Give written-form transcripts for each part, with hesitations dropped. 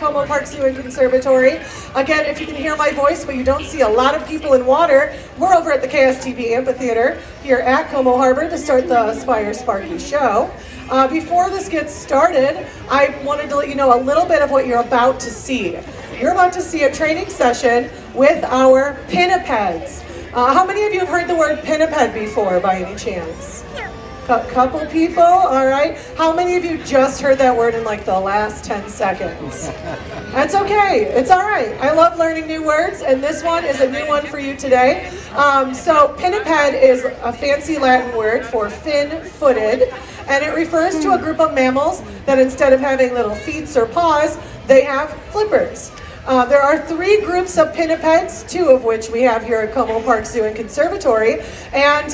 Como Park Zoo and Conservatory. Again, if you can hear my voice, but you don't see a lot of people in water, we're over at the KSTB Amphitheater here at Como Harbor to start the Spire Sparky show. Before this gets started, I wanted to let you know a little bit of what you're about to see. You're about to see a training session with our pinnipeds. How many of you have heard the word pinniped before by any chance? Couple people, all right. How many of you just heard that word in like the last 10 seconds? That's okay, it's all right. I love learning new words, and this one is a new one for you today. So pinniped is a fancy Latin word for fin-footed, and it refers to a group of mammals that instead of having little feet or paws, they have flippers. There are 3 groups of pinnipeds, 2 of which we have here at Como Park Zoo and Conservatory. And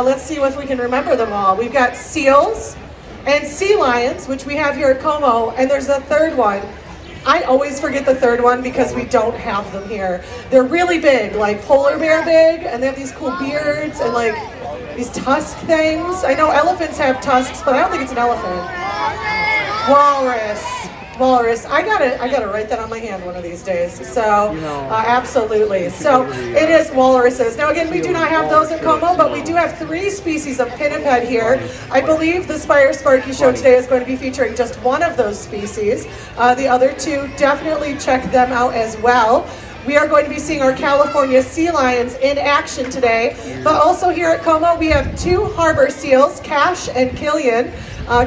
let's see if we can remember them all. We've got seals and sea lions, which we have here at Como. And there's a 3rd one. I always forget the 3rd one because we don't have them here. They're really big, like polar bear big, and they have these cool beards and like these tusk things. I know elephants have tusks, but I don't think it's an elephant. Walrus. Walrus. I gotta write that on my hand one of these days. So absolutely. So it is walruses. Now again, we do not have those in Como, but we do have 3 species of pinniped here. I believe the Spire Sparky show today is going to be featuring just one of those species. The other 2, definitely check them out as well. We are going to be seeing our California sea lions in action today, but also here at Como we have 2 harbor seals, Cash and Killian.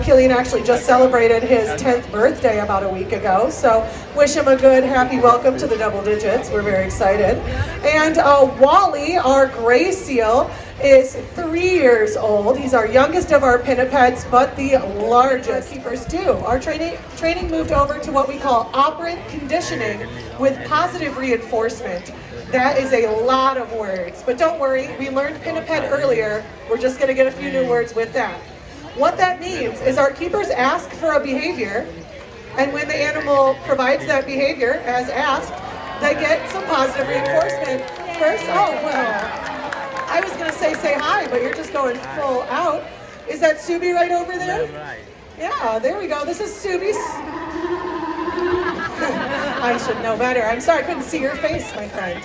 Killian actually just celebrated his 10th birthday about a week ago, so wish him a good, happy welcome to the double digits. We're very excited. And Wally, our gray seal, is 3 years old. He's our youngest of our pinnipeds, but the largest. Keepers do. Our training moved over to what we call operant conditioning with positive reinforcement. That is a lot of words, but don't worry, we learned pinniped earlier. We're just going to get a few new words with that. What that means is our keepers ask for a behavior, and when the animal provides that behavior as asked, they get some positive reinforcement. First, oh, well, I was going to say hi, but you're just going full out. Is that Subi right over there? Yeah, there we go. This is Subi. I should know better. I'm sorry, I couldn't see your face, my friend.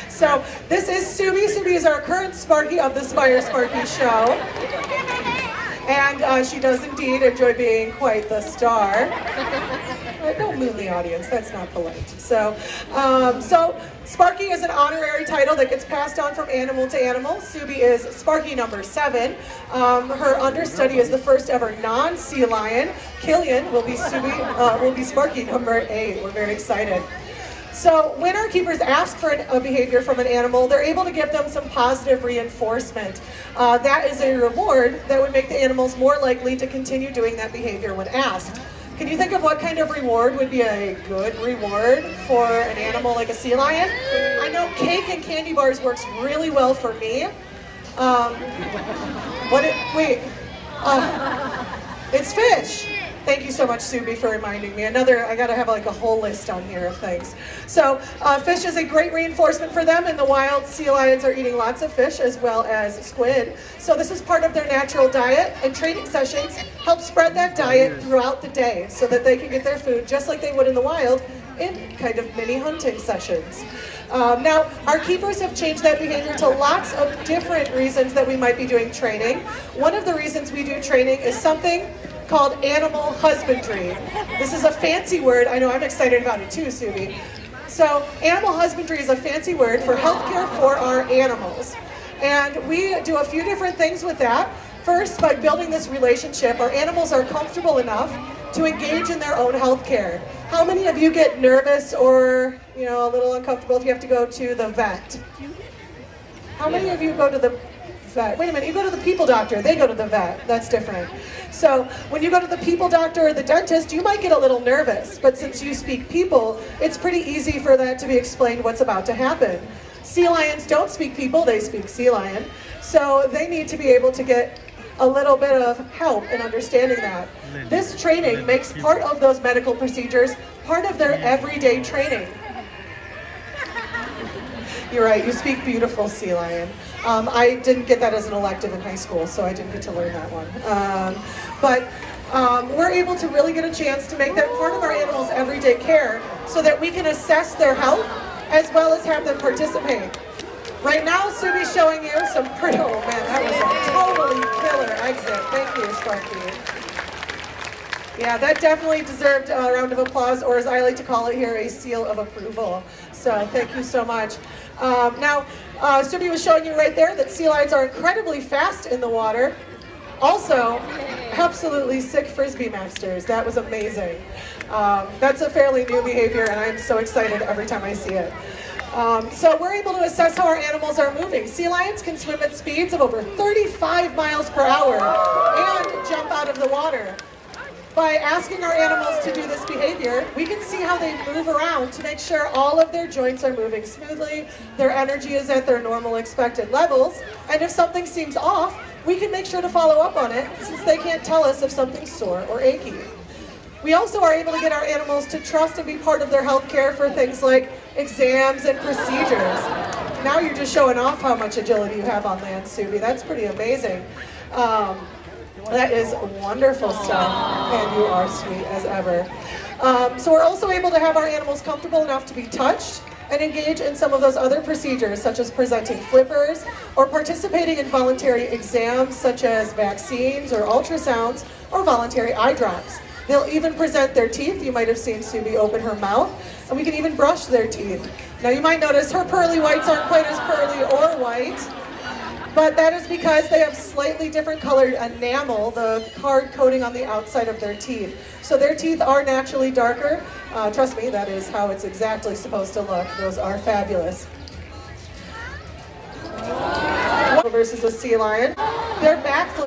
So this is Subi. Subi is our current Sparky of the Spire Sparky show. And she does indeed enjoy being quite the star. Don't moon the audience, that's not polite. So Sparky is an honorary title that gets passed on from animal to animal. Subi is Sparky number 7. Her understudy is the first ever non-sea lion. Killian will be Sparky number 8. We're very excited. So when our keepers ask for a behavior from an animal, they're able to give them some positive reinforcement. That is a reward that would make the animals more likely to continue doing that behavior when asked. Can you think of what kind of reward would be a good reward for an animal like a sea lion? I know cake and candy bars works really well for me. It's fish. Thank you so much, Subi, for reminding me. I gotta have like a whole list on here of things. So fish is a great reinforcement for them. In the wild, sea lions are eating lots of fish as well as squid. So this is part of their natural diet, and training sessions help spread that diet throughout the day so that they can get their food just like they would in the wild in kind of mini hunting sessions. Now, our keepers have changed that behavior to lots of different reasons that we might be doing training. One of the reasons we do training is something called animal husbandry. This is a fancy word. I know I'm excited about it too, Subi. So animal husbandry is a fancy word for healthcare for our animals. And we do a few different things with that. First, by building this relationship, our animals are comfortable enough to engage in their own healthcare. How many of you get nervous or a little uncomfortable if you have to go to the vet? How many of you go to the vet? Wait a minute, you go to the people doctor, they go to the vet. That's different. So when you go to the people doctor or the dentist, you might get a little nervous, but since you speak people, it's pretty easy for that to be explained what's about to happen. Sea lions don't speak people, they speak sea lion. So they need to be able to get a little bit of help in understanding that. This training makes part of those medical procedures part of their everyday training. You're right, you speak beautiful, sea lion. I didn't get that as an elective in high school, so I didn't get to learn that one. But we're able to really get a chance to make that part of our animals' everyday care so that we can assess their health as well as have them participate. Right now, Subi's showing you some pretty, oh man, that was a totally killer exit. Thank you, Sparky. Yeah, that definitely deserved a round of applause, or as I like to call it here, a seal of approval. So thank you so much. Now, Subi was showing you right there that sea lions are incredibly fast in the water. Also, absolutely sick Frisbee masters. That was amazing. That's a fairly new behavior, and I'm so excited every time I see it. So we're able to assess how our animals are moving. Sea lions can swim at speeds of over 35 miles per hour and jump out of the water. By asking our animals to do this behavior, we can see how they move around to make sure all of their joints are moving smoothly, their energy is at their normal expected levels, and if something seems off, we can make sure to follow up on it since they can't tell us if something's sore or achy. We also are able to get our animals to trust and be part of their health care for things like exams and procedures. Now you're just showing off how much agility you have on land, Subi. That's pretty amazing. That is wonderful stuff, and you are sweet as ever. So we're also able to have our animals comfortable enough to be touched and engage in some of those other procedures, such as presenting flippers or participating in voluntary exams, such as vaccines or ultrasounds or voluntary eye drops. They'll even present their teeth. You might have seen Subi open her mouth, and we can even brush their teeth. Now you might notice her pearly whites aren't quite as pearly or white, but that is because they have slightly different colored enamel, the hard coating on the outside of their teeth. So their teeth are naturally darker. Trust me, that is how it's exactly supposed to look. Those are fabulous. Versus a sea lion. Their backs